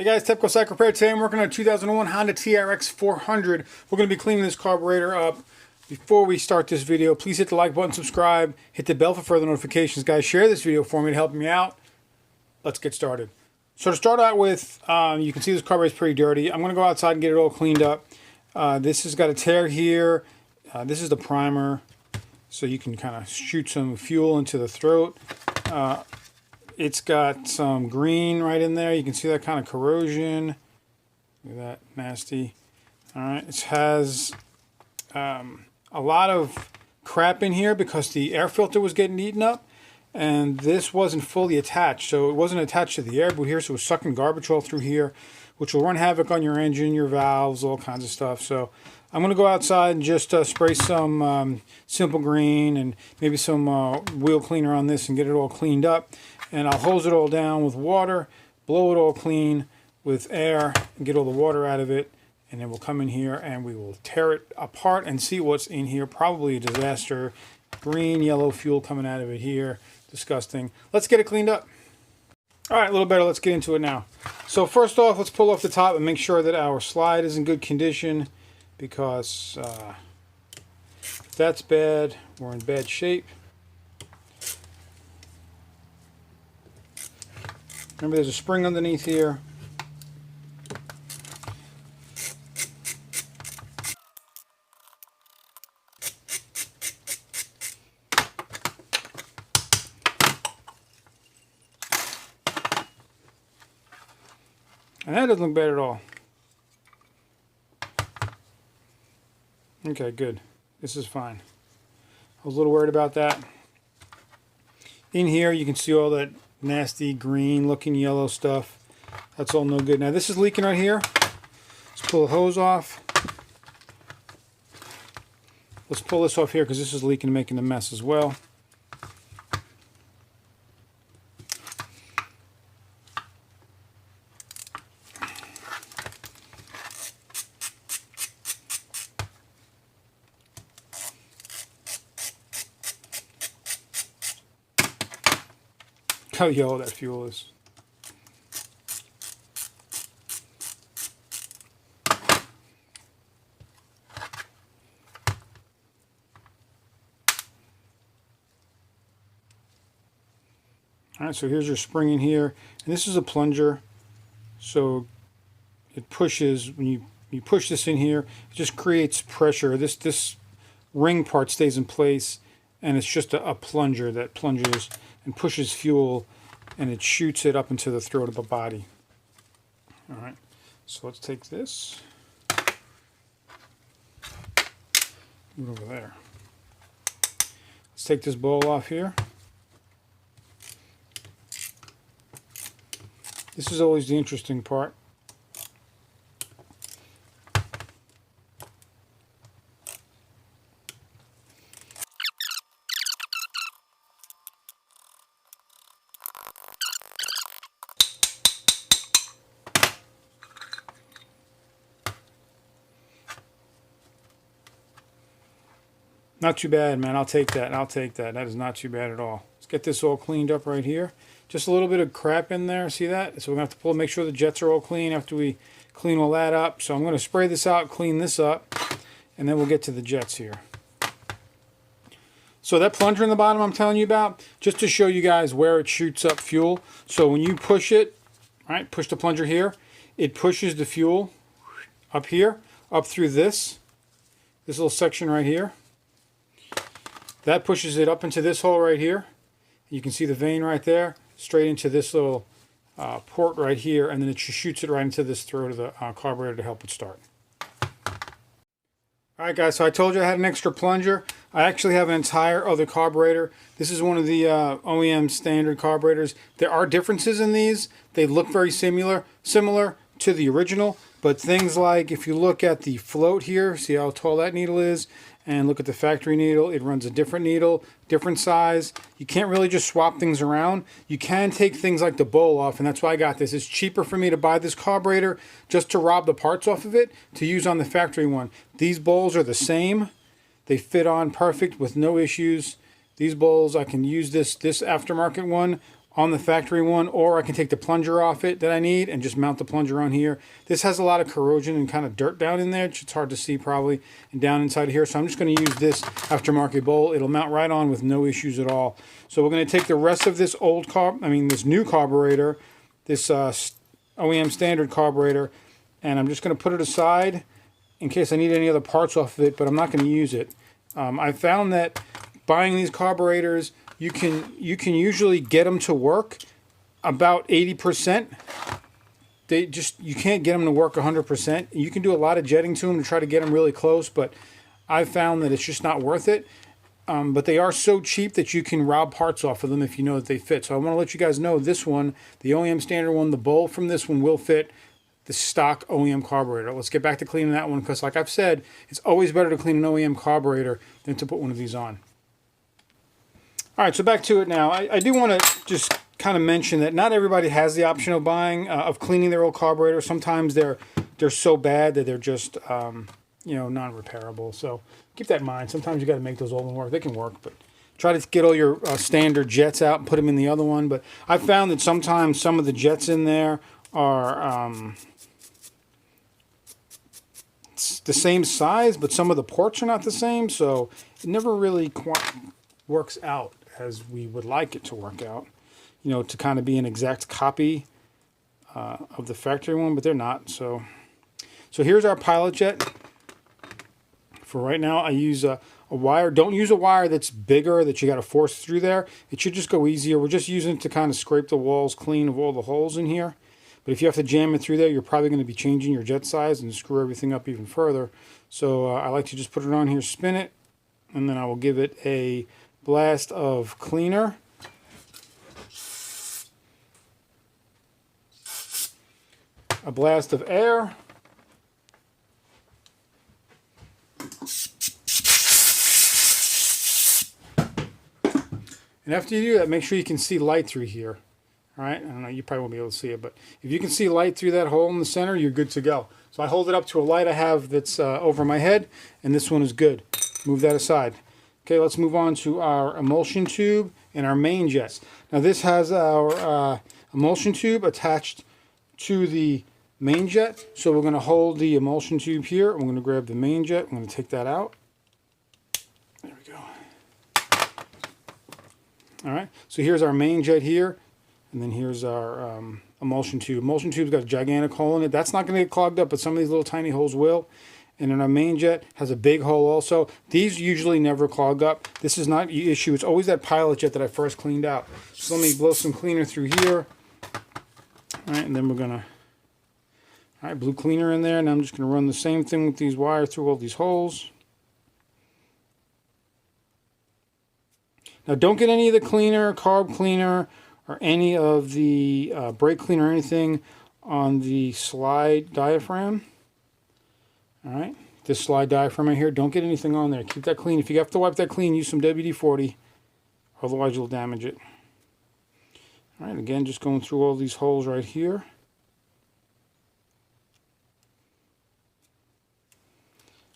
Hey guys, Tepco Cycle Repair. Today I'm working on a 2001 Honda TRX400. We're going to be cleaning this carburetor up. Before we start this video, please hit the like button, subscribe, hit the bell for further notifications. Guys, share this video for me to help me out. Let's get started. So to start out with, you can see this carburetor is pretty dirty. I'm going to go outside and get it all cleaned up. This has got a tear here. This is the primer, so you can kind of shoot some fuel into the throat. It's got some green right in there. You can see that kind of corrosion. Look at that, nasty. All right, it has a lot of crap in here because the air filter was getting eaten up, and this wasn't fully attached. So it wasn't attached to the air boot here, so it was sucking garbage all through here, which will run havoc on your engine, your valves, all kinds of stuff. So I'm going to go outside and just spray some Simple Green and maybe some wheel cleaner on this and get it all cleaned up. And I'll hose it all down with water, blow it all clean with air, and get all the water out of it. And then we'll come in here and we will tear it apart and see what's in here. Probably a disaster. Green, yellow fuel coming out of it here. Disgusting. Let's get it cleaned up. All right, a little better. Let's get into it now. So first off, let's pull off the top and make sure that our slide is in good condition, because if that's bad, we're in bad shape. Remember, there's a spring underneath here. And that doesn't look bad at all. Okay, good. This is fine. I was a little worried about that. In here, you can see all that nasty green looking yellow stuff. That's all no good. Now this is leaking right here. Let's pull the hose off. Let's pull this off here because this is leaking and making a mess as well. How yellow that fuel is. Alright, so here's your spring in here. And this is a plunger. So it pushes, when you push this in here, it just creates pressure. This ring part stays in place, and it's just a plunger that plunges and pushes fuel, and it shoots it up into the throat of the body. All right, so let's take this, move over there. Let's take this bowl off here. This is always the interesting part. Not too bad, man. I'll take that. I'll take that. That is not too bad at all. Let's get this all cleaned up right here. Just a little bit of crap in there. See that? So we're going to have to pull, make sure the jets are all clean after we clean all that up. So I'm going to spray this out, clean this up, and then we'll get to the jets here. So that plunger in the bottom I'm telling you about, just to show you guys where it shoots up fuel. So when you push it, right, push the plunger here, it pushes the fuel up here, up through this little section right here. That pushes it up into this hole right here. You can see the vein right there, straight into this little port right here, and then it shoots it right into this throat of the carburetor to help it start. Alright guys, so I told you I had an extra plunger. I actually have an entire other carburetor. This is one of the OEM Standard carburetors. There are differences in these. They look very similar to the original, but things like, if you look at the float here, see how tall that needle is, and look at the factory needle, it runs a different needle, different size. You can't really just swap things around. You can take things like the bowl off, and that's why I got this. It's cheaper for me to buy this carburetor just to rob the parts off of it to use on the factory one. These bowls are the same. They fit on perfect with no issues. These bowls, I can use this aftermarket one on the factory one, or I can take the plunger off it that I need and just mount the plunger on here. This has a lot of corrosion and kind of dirt down in there. It's hard to see probably, and down inside here. So I'm just going to use this aftermarket bowl. It'll mount right on with no issues at all. So we're going to take the rest of this this new carburetor, this OEM Standard carburetor, and I'm just going to put it aside in case I need any other parts off of it, but I'm not going to use it. I found that buying these carburetors, you can usually get them to work about 80%. You can't get them to work 100%. You can do a lot of jetting to them to try to get them really close, but I've found that it's just not worth it. But they are so cheap that you can rob parts off of them if you know that they fit. So I want to let you guys know this one, the OEM Standard one, the bowl from this one will fit the stock OEM carburetor. Let's get back to cleaning that one, because like I've said, it's always better to clean an OEM carburetor than to put one of these on. All right, so back to it now. I do want to just kind of mention that not everybody has the option of buying, of cleaning their old carburetor. Sometimes they're so bad that they're just, non-repairable. So keep that in mind. Sometimes you got to make those old ones work. They can work, but try to get all your standard jets out and put them in the other one. But I found that sometimes some of the jets in there are the same size, but some of the ports are not the same. So it never really quite works out as we would like it to work out, to kind of be an exact copy of the factory one, but they're not. So here's our pilot jet. For right now, I use a wire. Don't use a wire that's bigger that you got to force through there. It should just go easier. We're just using it to kind of scrape the walls clean of all the holes in here. But if you have to jam it through there, you're probably going to be changing your jet size and screw everything up even further. So I like to just put it on here, spin it, and then I will give it a blast of cleaner. A blast of air. And after you do that, make sure you can see light through here. All right, I don't know, you probably won't be able to see it, but if you can see light through that hole in the center, you're good to go. So I hold it up to a light I have that's over my head, and this one is good. Move that aside. Okay, let's move on to our emulsion tube and our main jets. Now this has our emulsion tube attached to the main jet, so we're going to hold the emulsion tube here. I'm going to grab the main jet. I'm going to take that out. There we go. All right, so here's our main jet here, and then here's our emulsion tube. Emulsion tube's got a gigantic hole in it. That's not going to get clogged up, but some of these little tiny holes will. And then our main jet has a big hole also. These usually never clog up. This is not the issue. It's always that pilot jet that I first cleaned out. So let me blow some cleaner through here. All right, and then we're going to, all right, blew cleaner in there. And I'm just going to run the same thing with these wires through all these holes. Now don't get any of the cleaner, carb cleaner, or any of the brake cleaner or anything on the slide diaphragm. All right, this slide diaphragm right here, don't get anything on there. Keep that clean. If you have to wipe that clean, use some WD-40, otherwise you'll damage it. All right, again, just going through all these holes right here.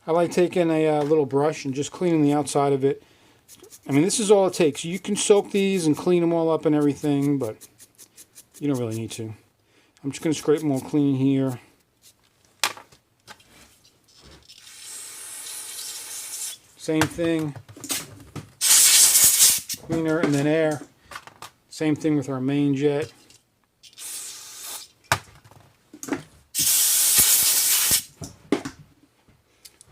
I like taking a little brush and just cleaning the outside of it. I mean, this is all it takes. You can soak these and clean them all up and everything, but you don't really need to. I'm just going to scrape them all clean here. Same thing, cleaner and then air. Same thing with our main jet.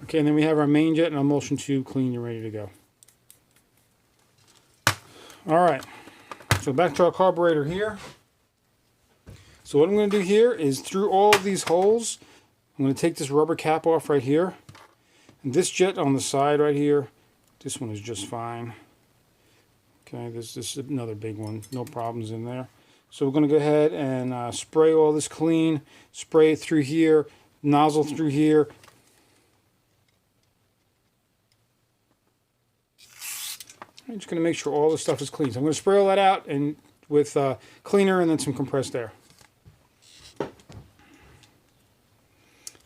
Okay, and then we have our main jet and emulsion tube clean and ready to go. All right, so back to our carburetor here. So what I'm going to do here is through all of these holes, I'm going to take this rubber cap off right here. And this jet on the side right here, this one is just fine. Okay, this is another big one, no problems in there. So we're going to go ahead and spray all this clean, spray it through here, nozzle through here. I'm just going to make sure all this stuff is clean. So I'm going to spray all that out and with cleaner and then some compressed air. All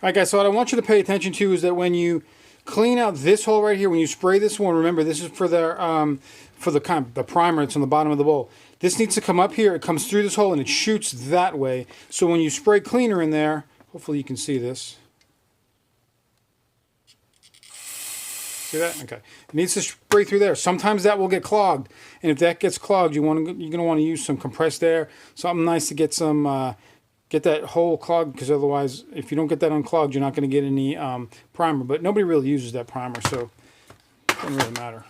right, guys, so what I want you to pay attention to is that when you clean out this hole right here. When you spray this one, remember this is for the primer that's on the bottom of the bowl. This needs to come up here. It comes through this hole and it shoots that way. So when you spray cleaner in there, hopefully you can see this. See that? Okay. It needs to spray through there. Sometimes that will get clogged, and if that gets clogged, you're going to want to use some compressed air, something nice to get some get that hole clogged, because otherwise, if you don't get that unclogged, you're not going to get any primer. But nobody really uses that primer, so it doesn't really matter.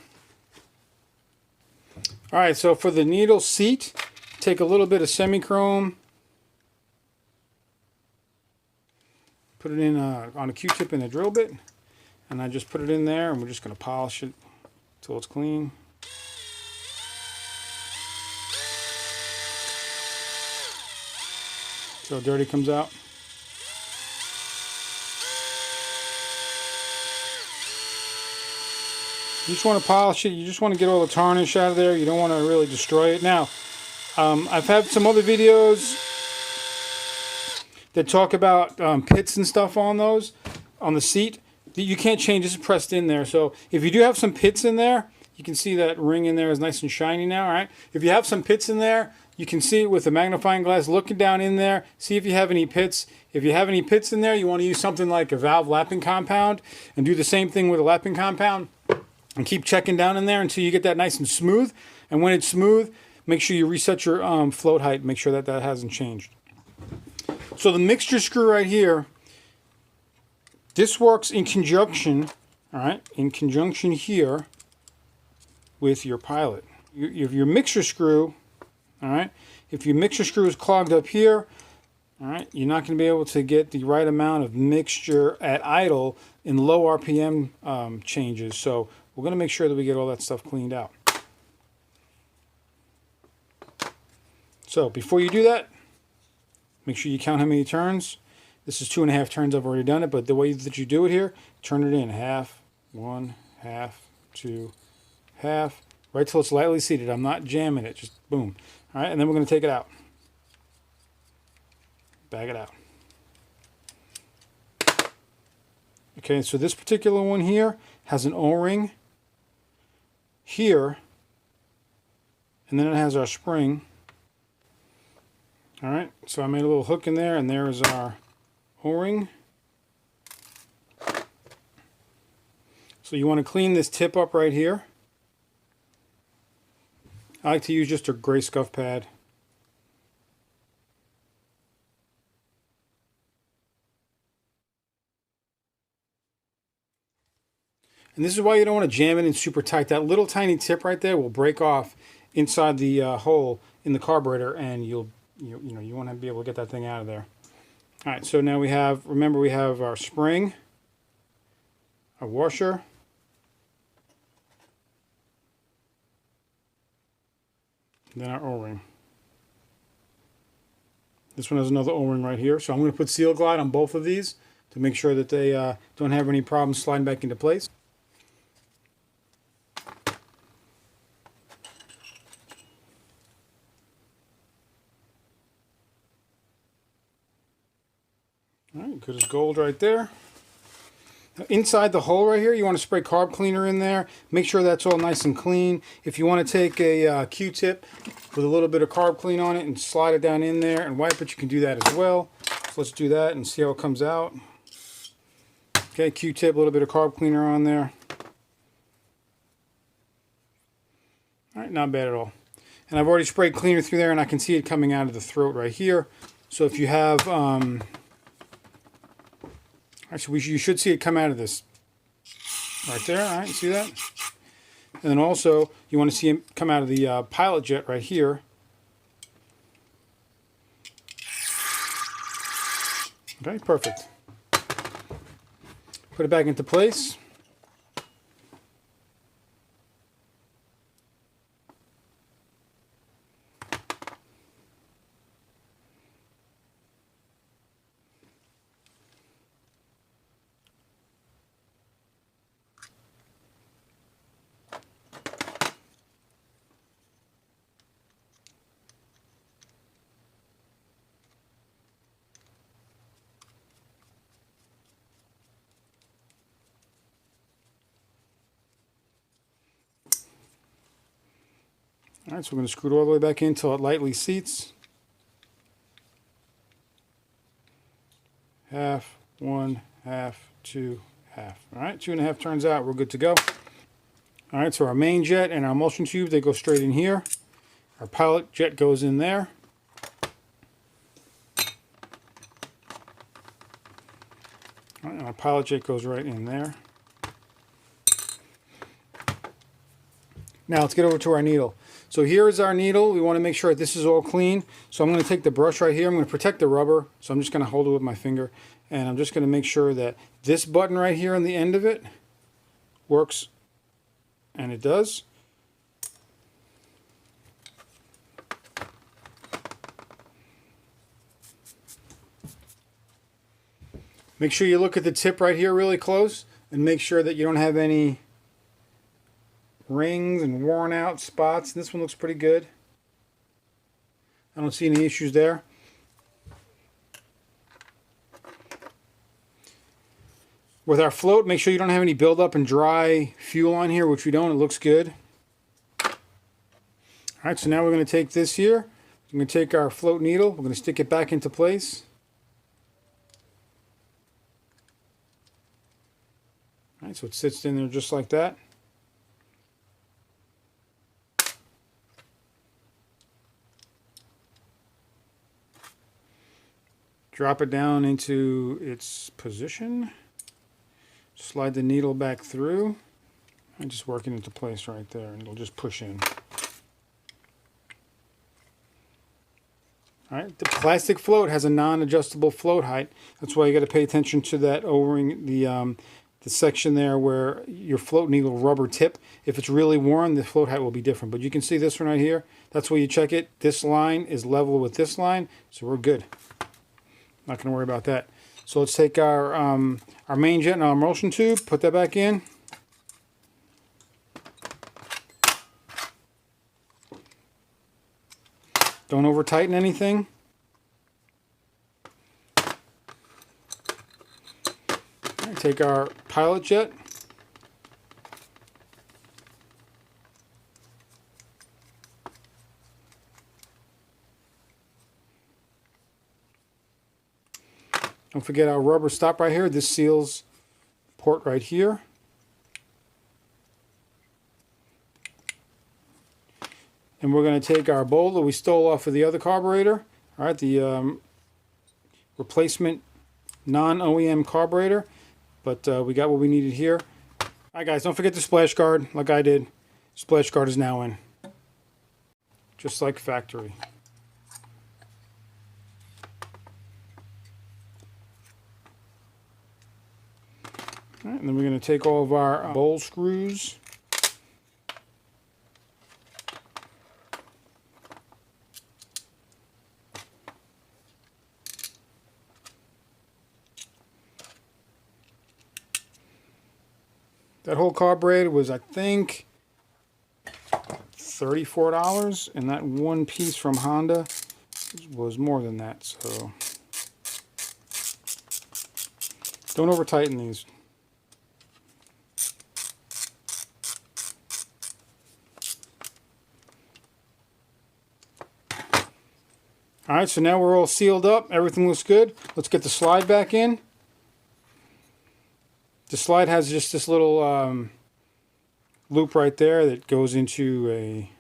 All right, so for the needle seat, take a little bit of semi-chrome, put it in on a Q-tip in a drill bit. And I just put it in there, and we're just going to polish it until it's clean. See how dirty it comes out? You just want to polish it. You just want to get all the tarnish out of there. You don't want to really destroy it. Now, I've had some other videos that talk about pits and stuff on those, on the seat. You can't change, this is pressed in there. So if you do have some pits in there, you can see that ring in there is nice and shiny now, all right? If you have some pits in there, you can see it with a magnifying glass looking down in there. See if you have any pits. If you have any pits in there, you want to use something like a valve lapping compound and do the same thing with a lapping compound and keep checking down in there until you get that nice and smooth. And when it's smooth, make sure you reset your float height. Make sure that that hasn't changed. So the mixture screw right here, this works in conjunction, all right, in conjunction here with your pilot. If your mixer screw, all right, if your mixer screw is clogged up here, all right, you're not going to be able to get the right amount of mixture at idle in low RPM changes. So we're going to make sure that we get all that stuff cleaned out. So before you do that, make sure you count how many turns. This is 2.5 turns. I've already done it, but the way that you do it here, turn it in half, 1, half, 2, half, right till it's lightly seated. I'm not jamming it, just boom. All right, and then we're going to take it out. Bag it out. Okay, so this particular one here has an O-ring here, and then it has our spring. All right, so I made a little hook in there, and there is our O-ring. So you want to clean this tip up right here. I like to use just a gray scuff pad. And this is why you don't want to jam it in super tight. That little tiny tip right there will break off inside the hole in the carburetor, and you want to be able to get that thing out of there. All right, so now we have, remember we have our spring, our washer, and then our O-ring. This one has another O-ring right here, so I'm going to put Seal Glide on both of these to make sure that they don't have any problems sliding back into place. All right, good as gold right there. Now, inside the hole right here, you want to spray carb cleaner in there. Make sure that's all nice and clean. If you want to take a Q-tip with a little bit of carb clean on it and slide it down in there and wipe it, you can do that as well. So let's do that and see how it comes out. Okay, Q-tip, a little bit of carb cleaner on there. All right, not bad at all. And I've already sprayed cleaner through there, and I can see it coming out of the throat right here. So if you have... Actually, you should see it come out of this right there. All right, see that? And then also, you want to see it come out of the pilot jet right here. Okay, perfect. Put it back into place. All right, so we're going to screw it all the way back in until it lightly seats. Half, 1, half, 2, half. All right, 2.5 turns out. We're good to go. All right, so our main jet and our emulsion tube, they go straight in here. Our pilot jet goes in there. All right, and our pilot jet goes right in there. Now let's get over to our needle. So here is our needle. We want to make sure that this is all clean. So I'm going to take the brush right here. I'm going to protect the rubber. So I'm just going to hold it with my finger. And I'm just going to make sure that this button right here on the end of it works. And it does. Make sure you look at the tip right here really close. And make sure that you don't have any rings and worn out spots. This one looks pretty good. I don't see any issues there. With our float, make sure you don't have any buildup and dry fuel on here, which we don't. It looks good. All right, so now we're going to take this here. We're going to take our float needle. We're going to stick it back into place. All right, so it sits in there just like that. Drop it down into its position. Slide the needle back through. And just work it into place right there, and it'll just push in. Alright, the plastic float has a non-adjustable float height. That's why you got to pay attention to that O-ring, the section there where your float needle rubber tip. If it's really worn, the float height will be different. But you can see this one right here. That's where you check it. This line is level with this line, so we're good. Not going to worry about that. So let's take our main jet and our emulsion tube, put that back in. Don't over tighten anything. Right, take our pilot jet. Don't forget our rubber stop right here. This seals port right here. And we're going to take our bowl that we stole off of the other carburetor. All right, the replacement non-OEM carburetor. But we got what we needed here. All right, guys, don't forget the splash guard like I did. Splash guard is now in. Just like factory. All right, and then we're going to take all of our bowl screws. That whole carburetor was, I think, $34, and that one piece from Honda was more than that, so don't over tighten these. Alright, so now we're all sealed up. Everything looks good. Let's get the slide back in. The slide has just this little loop right there that goes into a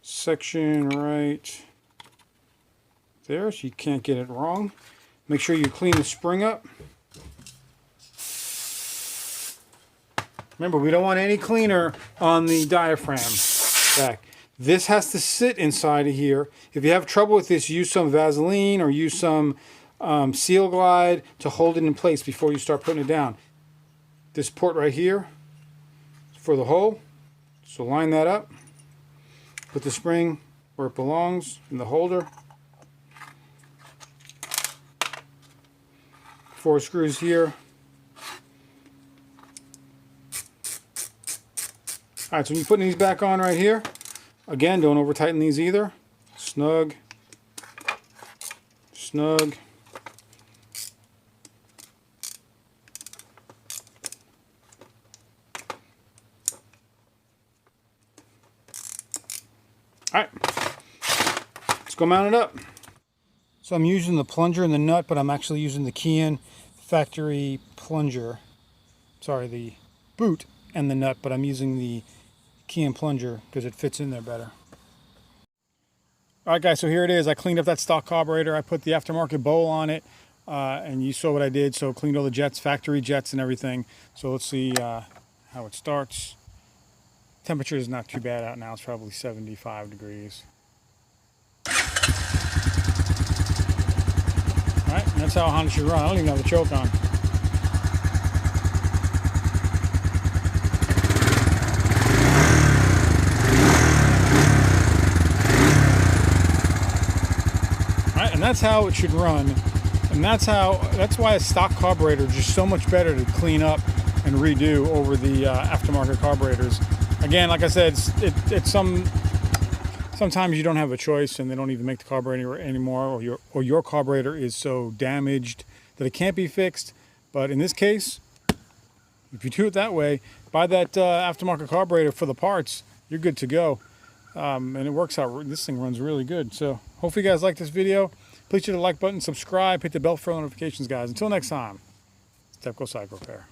section right there, so you can't get it wrong. Make sure you clean the spring up. Remember, we don't want any cleaner on the diaphragm back. This has to sit inside of here. If you have trouble with this, use some Vaseline or use some Seal Glide to hold it in place before you start putting it down. This port right here is for the hole, so line that up. Put the spring where it belongs in the holder. 4 screws here. Alright, so when you're putting these back on right here, again, don't over tighten these either. Snug, snug. All right, let's go mount it up. So I'm using the plunger and the nut, but I'm actually using the Kian factory plunger. Sorry, the boot and the nut, but I'm using the Kian plunger because it fits in there better. All right, guys, so here it is. I cleaned up that stock carburetor. I put the aftermarket bowl on it, and you saw what I did. So cleaned all the jets, factory jets and everything. So let's see how it starts. Temperature is not too bad out now. It's probably 75 degrees. All right, and that's how a Honda should run. I don't even have the choke on. All right, and that's how it should run. And that's why a stock carburetor is just so much better to clean up and redo over the aftermarket carburetors. Again, like I said, sometimes you don't have a choice, and they don't even make the carburetor anymore, or your carburetor is so damaged that it can't be fixed. But in this case, if you do it that way, buy that aftermarket carburetor for the parts, you're good to go. And it works out. This thing runs really good. So hopefully you guys like this video. Please hit the like button, subscribe, hit the bell for notifications, guys. Until next time, Stepco Cycle Repair.